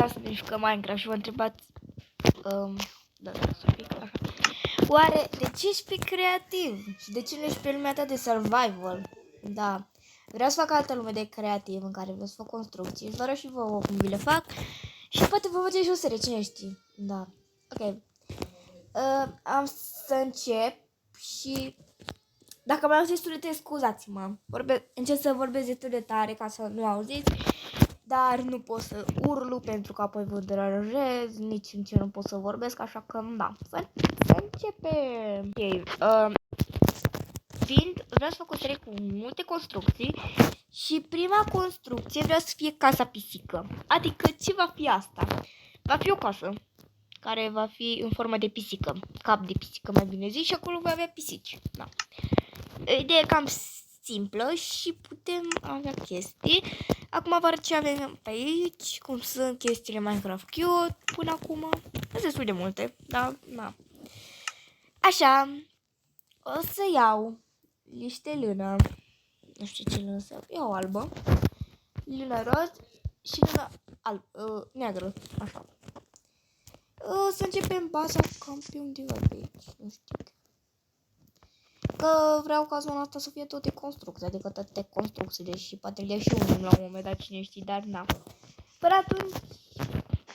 să ne jucăm Minecraft și vă întrebați să pic așa. Oare de ce ești pe creativ? Și de ce nu ești pe lumea ta de survival? Da. Vreau să fac altă lume de creativ în care vreau să fac construcții. Vă arăt și vouă cum vi le fac. Și poate vă faceți și o serie, cine știe. Da. Ok. Am să încep și dacă mai auziți sunete, scuzați-mă. Încerc să vorbesc destul de tare ca să nu auziți. Dar nu pot să urlu pentru că apoi vă deranjez, nici în ce nu pot să vorbesc, așa că da, să începem. Okay. Vreau să fac o serie cu multe construcții și prima construcție vreau să fie casa pisică. Adică ce va fi asta? Va fi o casă care va fi în formă de pisică, cap de pisică mai bine zis, și acolo va avea pisici. Da. Ideea e cam simplă și putem avea chestii. Acum vă arăt ce avem pe aici, cum sunt chestiile Minecraft Cute până acum. Sunt destul de multe, dar na. Așa, o să iau niște lână, nu știu ce lână să iau, albă, lână roz și lână neagră, așa. O să începem baza cam pe undeva pe aici, nu știu. Că vreau ca zona asta să fie tot de construcții, adică toate construcțiile și poate le și unul la un moment dat, cine știe, dar na. Până atunci,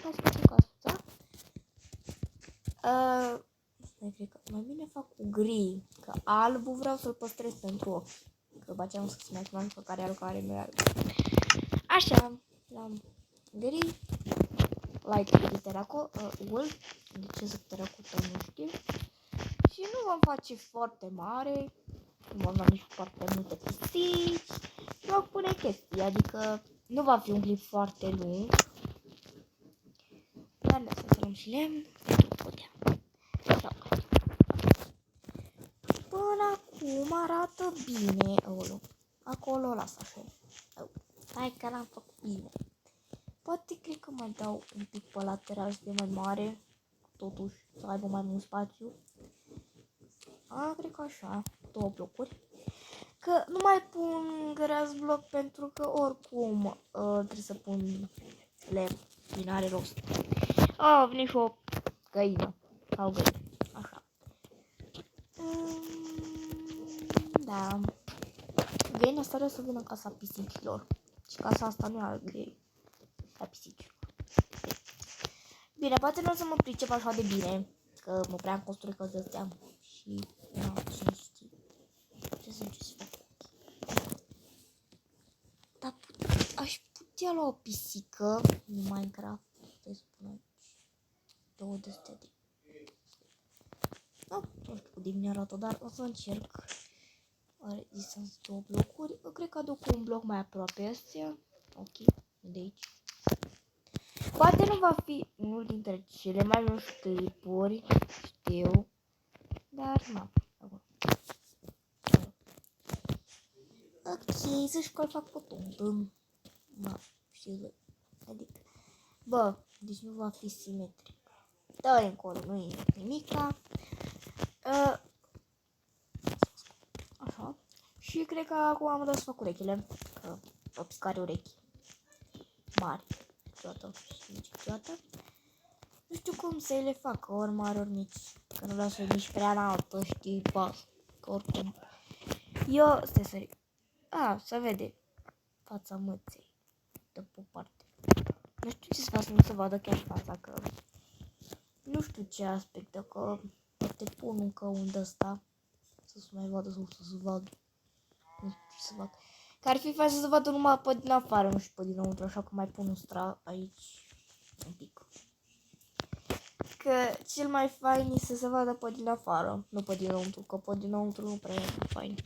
hai să facem casa, da? Cred că mai bine fac cu gri, că albul vreau să-l păstrez pentru ochi. Că după aceea nu să-ți mai cunoaște pe care nu e alb. Așa, l-am gri, light de teracota, de ce să teracota, nu știu. Și nu vom face foarte mare, nu vom avea nici foarte multe pisici, vom pune chestii, adică nu va fi un clip foarte lung. Dar ne să luăm și lemn pentru podea. Până acum arată bine, acolo las așa. Hai că l-am făcut bine. Poate cred că mai dau un pic pe lateral să fie mai mare, totuși să aibă mai mult spațiu. Cred că așa, 2 blocuri. Că nu mai pun grass block pentru că oricum trebuie să pun lemn, din are rost. A venit și o găină, sau găină, așa. Da. Găina asta trebuie să vină în casa pisicilor. Și casa asta nu are grei la pisici. Bine, poate nu o să mă pricep așa de bine, că mă prea am construit că de astea. Și, nu, cine știe. Ce să încerc să fac. Dar aș putea lua o pisică în Minecraft. Să-i spun aici. 2 de astea de... Nu știu cât de bine arată, dar o să încerc. Are distanță 2 blocuri. Eu cred că aduc un bloc mai aproape astea. Ok, de aici. Poate nu va fi unul dintre cele mai mici clipuri, știu, dar nu. Ok, să-și că-l fac pe tontă. Bă, știu, adică, bă, deci nu va fi simetric. Dă-i încolo, nu e nimica. Așa. Și cred că acum am dat să fac urechile, că o piscare urechi mari, câteodată și mici câteodată. Nu știu cum să le fac, ori mari, ori mici, că nu vreau să nici prea înaltă, știi, pas, că oricum. Eu, stai să se vede fața măței, de pe parte. Nu știu ce să fac să nu se vadă chiar fața, că nu știu ce aspect, dacă poate pun încă un de ăsta, să se mai vadă, să se vadă. Nu știu ce să fac. Că ar fi fain să se vadă numai pe din afară, nu știu pe dinăuntru, așa că mai pun un strat aici, un pic. Că cel mai fain e să se vadă pe din afară, nu pe dinăuntru, că pe dinăuntru nu prea e fain.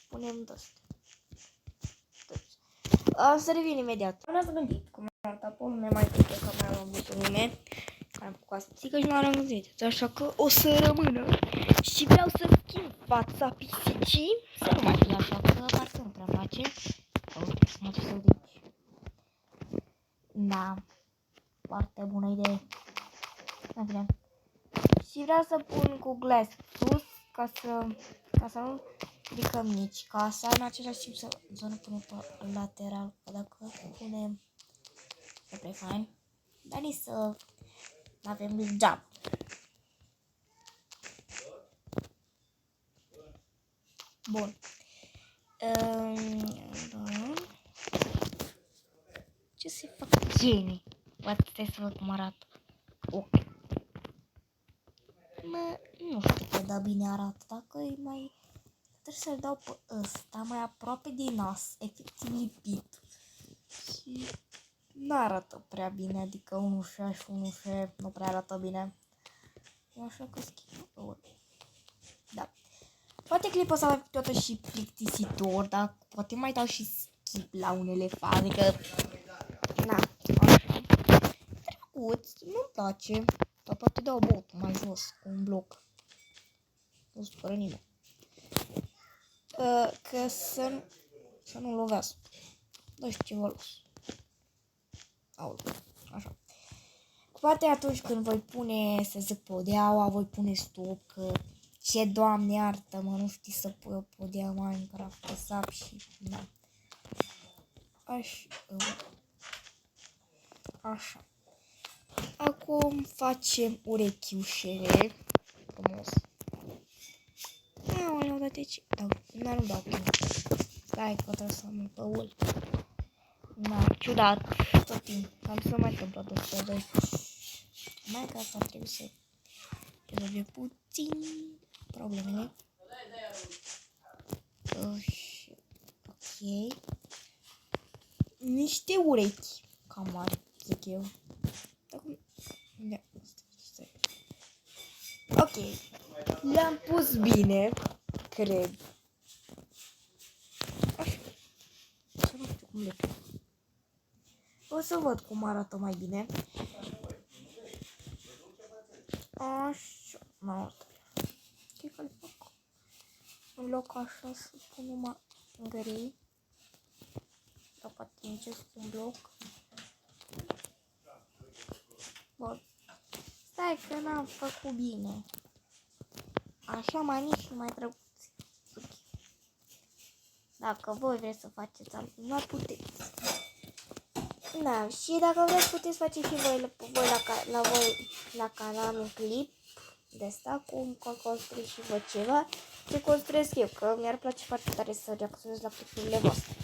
Punem de-astea. O să revin imediat. Nu ați gândit cum arată pe lume, mai cred că mai am avut o lume. Am cu asta țică și m-am gândit. Așa că o să rămână. Și vreau să schimb fața pisicii. Să nu mai fie așa, că parcă nu prea face. Uite, mă duc să de aici. Da. Foarte bună idee. În fine. Și vreau să pun cu glass sus, ca să nu ridicăm nici casa. În același timp să nu punem pe lateral, că dacă punem e prea fain. dar nici să avem job. Bun. Ce să fac genii? Poate să văd cum arată. Ok. Nu știu cât de bine arată. Dacă e mai... Trebuie să-l dau pe ăsta mai aproape de nas. Efectiv lipit. Și nu arată prea bine. Adică 1.6 nu prea arată bine. Așa că schimb. Da. Poate clipul ăsta va fi totuși plictisitor, dar poate mai dau și skip la unele faze, că... Na, așa. Drăguț, nu-mi place. Dar poate dau botul mai jos, cu un bloc. Nu supără nimeni. Că să nu lovească. Nu știu ce vă los. Aoleu, așa. Poate atunci când voi pune să zic podeaua, voi pune stop, că... Ce doamne iartă-mă, nu știi să pui o podea Minecraft pe sap și... Da. Așa. Acum facem urechiușele. Frumos. Aoleu, dar de ce? Nu dau timp. Stai că trebuie să mă păul. Da, ciudat. Tot timp. Am să mai întâmplă de Minecraft ar trebui să rezolve puțin problemele. Ok. Niște urechi cam mari, zic eu. Ok. Le-am pus bine, cred. Așa. Nu știu cum le pun. O să văd cum arată mai bine. Așa. Nu, ce că le fac? În loc așa să pun numai grei. Sau poate încesc un bloc. Bun. Stai că n-am făcut bine. Așa mai mici și mai drăguți. Dacă voi vreți să faceți altceva, puteți. Da, și dacă vreți puteți face și voi la canal un clip de asta, cum construiți și vă ceva ce construiesc eu, că mi-ar place foarte tare să reacționez la clipurile voastre.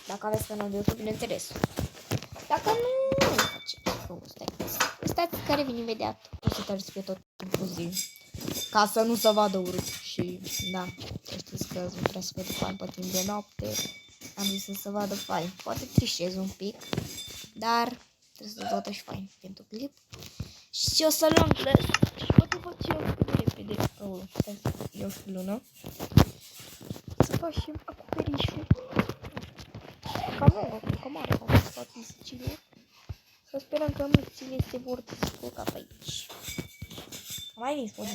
Dacă aveți canal de YouTube, bineînțeles. Dacă nu faceți. Stați care vin imediat. O să tărți pe tot timpul zi. Ca să nu se vadă urât. Și da, știți că nu trebuie să vedă fain pe timp de noapte. Am zis să se vadă fain. Poate trișez un pic, dar trebuie să vadă și fain pentru clip. Și o să luăm și poate fac eu repede. Eu și lună. Să facem acoperișul. Cam mare, ca să facem Sicilie. Să sperăm că mâțile se vor descurca pe aici. Mai nici pot să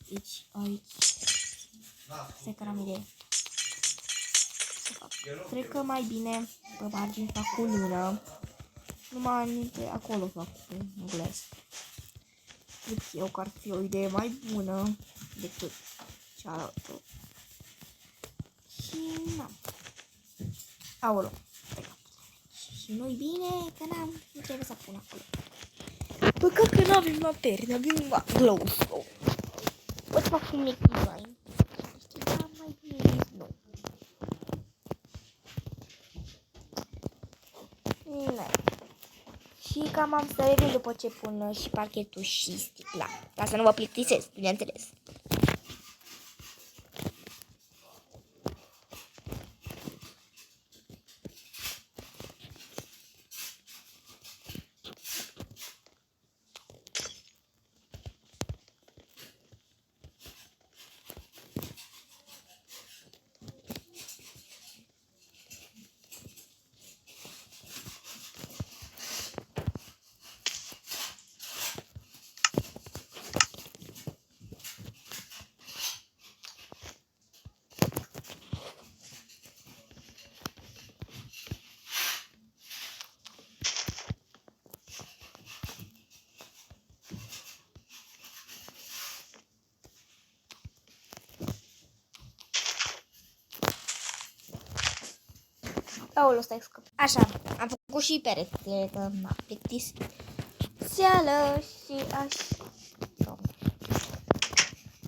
deci aici. Stai că am idee. Cred că mai bine pe margini fac cu lună. Numai acolo fac cu gles. Cred eu că ar fi o idee mai bună decât cealaltă. Și na. Aolo. Și nu-i bine că nu trebuie să pun acolo. Păcat că n-avem materi, avem glowstone. Pot să fac un mic design. Știi, dar mai bine nu. Și cam am să revin după ce pun și parchetul și sticla. Ca să nu vă plictisesc, bineînțeles. Aoleu, stai scăp. Așa, am făcut făcut și peretele, că m-a plictisit. Seală și așa.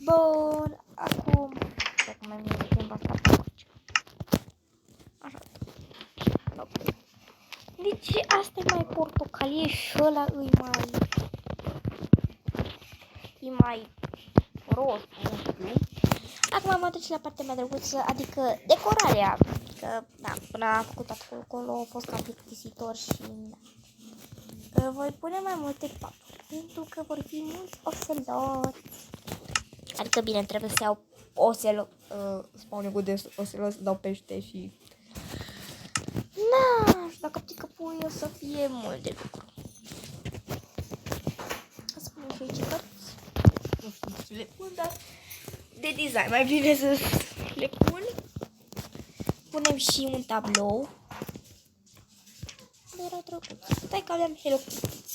Bun, acum mai bine timp asta pe aici. Așa. Deci asta e mai portocalie și ăla e mai roz, nu știu. Acum mă duc la partea mea drăguță, adică decorarea. Că, da, până am făcut acolo a fost cam plictisitor și da. Voi pune mai multe paturi, pentru că vor fi mulți oseloți. Adică, bine, trebuie să iau oselot, spawnul de oselot, să dau pește și... Na, și dacă pică pui o să fie mult de lucru. Să punem și aici cărți. Nu știu să le pun, dar de design mai bine să le pun. Punem și un tablou. Era drăguț. Stai că aveam Hello Kitty.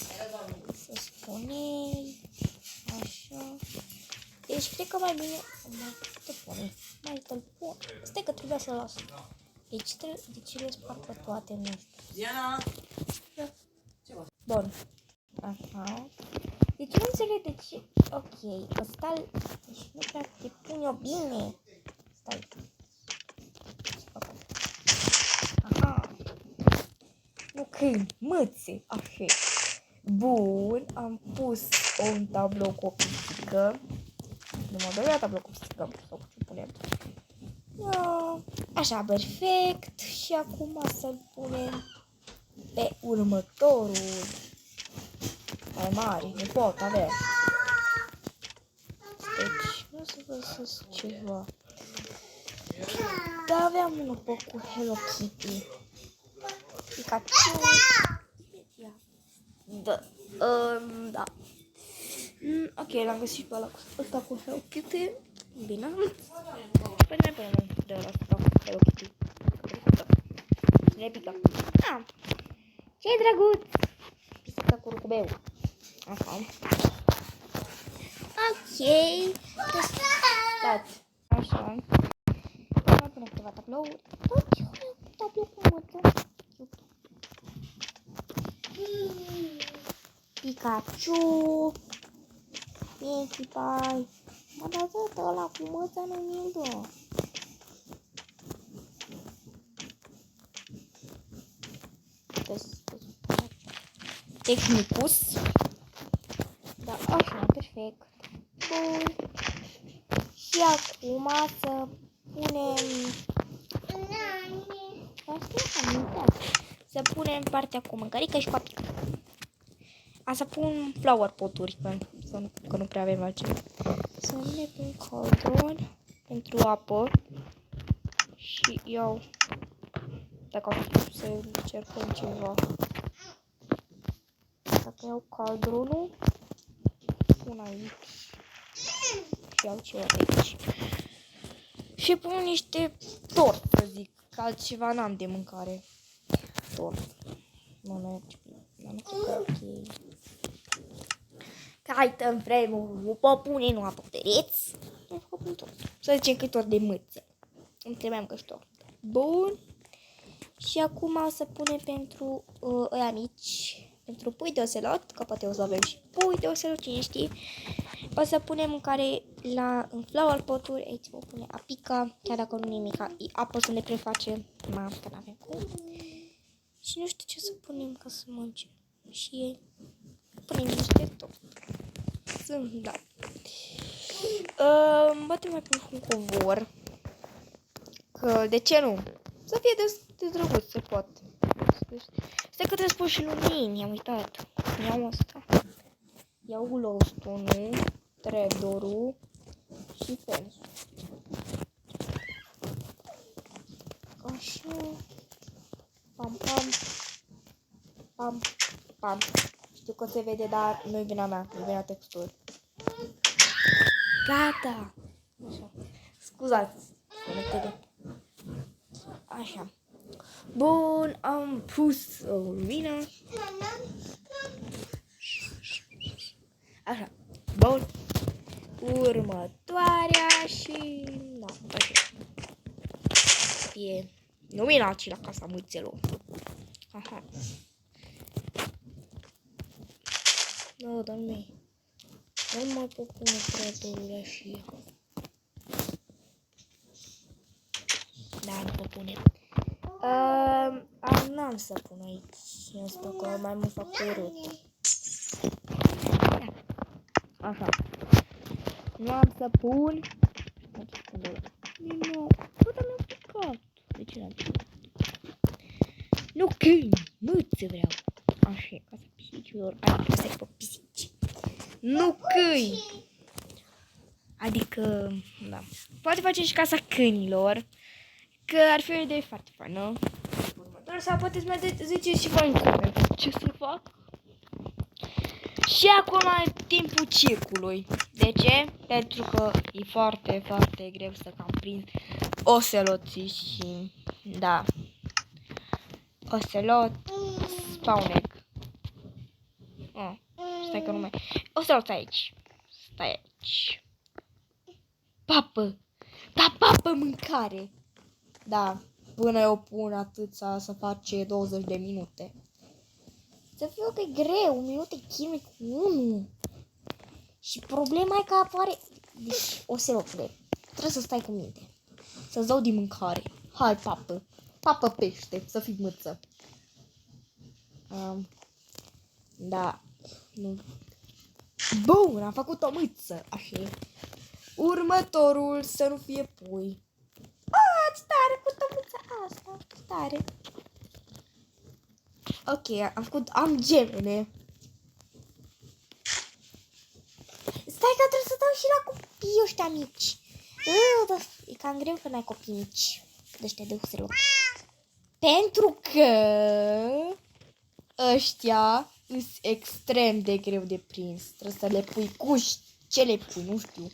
Să spunei. Așa. Deci cred că mai bine... Mai te-l pun. Stai că trebuia să las. Deci le spart pe toate, nu știu. Diana! Bun. Așa. Deci nu înțeleg de ce... Ok. Ăsta... Deci nu prea te pun eu bine. Stai. Aha. Nu când, mâțe, așa. Bun, am pus un tablou cu o pisică. Nu mă dorea tablou cu pisică, sau cu ce punem. Așa, perfect. Și acum să-l punem pe următorul. Mai mare, nu pot avea. Deci, nu să găsesc ceva. Dar aveam unul pe cu Hello Kitty. Pikachu. Da. Da. Ok, l-am găsit pe ăla cu ăsta cu Hello Kitty. Bine. Păi mai punem de ăla cu Hello Kitty. Ne pică. Ah. Ce-i drăguț! Pisica cu rucubeu. Așa. Ok. Stați. Așa. Mai punem câteva tablouri. Tot ce tablou cu mătă. Pikachu, Pinkie Pie. Mă dă ăla cu măța, nu mi-l dă. Technicus. Da, așa, perfect. Bun. Și acum să punem... Să punem partea cu mâncărică și cu apică. Să pun flower poturi, că nu prea avem altceva. Să ne pun cauldron pentru apă. Și iau, dacă să încercăm ceva. Dacă iau cauldronul, pun aici. Și iau ceva de aici. Și pun niște tort, să zic, că altceva n-am de mâncare. Tort. Nu merge. Nu ok. Că uităm vremul, o pune, nu apă pereți. Să zicem că e tort de mâță. Îmi trebuiam că-și tort. Bun. Și acum să punem pentru ăia mici, pentru pui de oselot, că poate o să avem și pui de oselot, cine știe. O să punem mâncare în flower poturi, aici vom pune apica, chiar dacă nu nimic, apă să ne preface, că n-avem cum. Și nu știu ce să punem ca să mâncem. Și punem niște tot. Sunt, da. Poate mai pun un covor. Că, de ce nu? Să fie de drăguț, se poate. Stai că trebuie să pun și lumini, am uitat. Iau asta. Iau glowstone-ul, trapdoor-ul și pensul. Așa. Pam, pam. Pam, pam. Știu că se vede, dar nu-i vina mea, nu-i vina textură. Gata! Așa. Scuzați. Așa. Bun, am pus o lumină. Așa. Bun. Următoarea și... Da, așa. E luminat și la casa mâțelor. Aha. Nu, dar nu mai pot pune creatorul și... Da, nu pot pune. N-am să pun aici. Eu spun că mai mult fac urât. Da. Așa. Nu am să pun. Nu. Tot am picat. De ce n-am picat? Nu câini. Mâță vreau. Așa, ca să pisicilor. Adică să-i pe pisici. Nu câini. Adică, da. Poate face și casa câinilor. Că ar fi o idee foarte faină. Doar sau puteți mai ziceți și voi în coment ce să fac. Și acum e timpul circului. De ce? Pentru că e foarte, foarte greu să cam prins oseloții și... Da. Oselot, spawn egg. Stai că nu mai... Oselot aici. Stai aici. Papă! Da, papă mâncare! Da, până eu pun atâția să face 20 de minute. Să fie de greu, un minut chinui cu unul. Și problema e că apare... Deci, oselotule, trebuie să stai cu minte. Să-ți dau din mâncare. Hai, papă. Papă pește, să fii mâță. Da. Nu. Bun, am făcut o mâță. Așa. Următorul să nu fie pui. Ce tare cu tămuța asta. Ce tare. Ok, am gemene. Stai că trebuie să dau și la copiii ăștia mici. E cam greu că n-ai copii mici. De ăștia de uselor. Pentru că ăștia sunt extrem de greu de prins. Trebuie să le pui cuși. Ce le pui? Nu știu.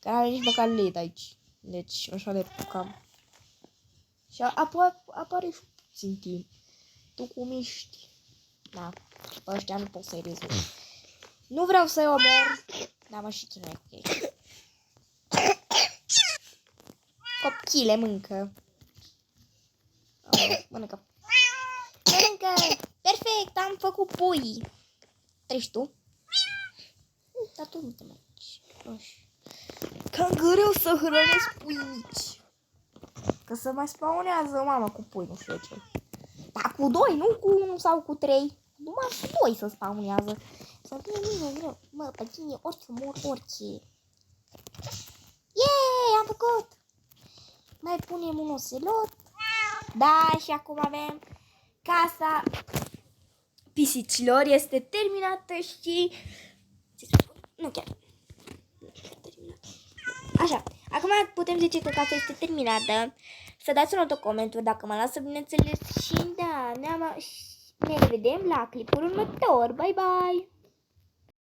Că n-are nici măcar led aici. Deci așa le pucam. Și apare și puțin timp. Tu cum ești? Da. Pe ăștia nu pot să-i rezolv. Nu vreau să-i omor. Dar mă și chinui cu ei. Copchile mâncă. Mănâncă. Mănâncă. Perfect, am făcut pui. Treci tu? Dar tu nu te mergi. Cam greu să hrănesc pui mici. Că să mai spawnează mama cu pui, nu știu ce. Dar cu 2, nu cu 1 sau cu 3. Numai cu 2 să spawnează. Să fie mine greu. Mă, pe tine orice mor, orice. Yeee, am făcut. Mai punem un oselot. Da, și acum avem casa pisicilor. Este terminată și... Nu chiar. Așa, acum putem zice că casa este terminată. Să dați un autocomentul dacă mă lasă, bineînțeles. Și da, ne revedem la clipul următor. Bye, bye!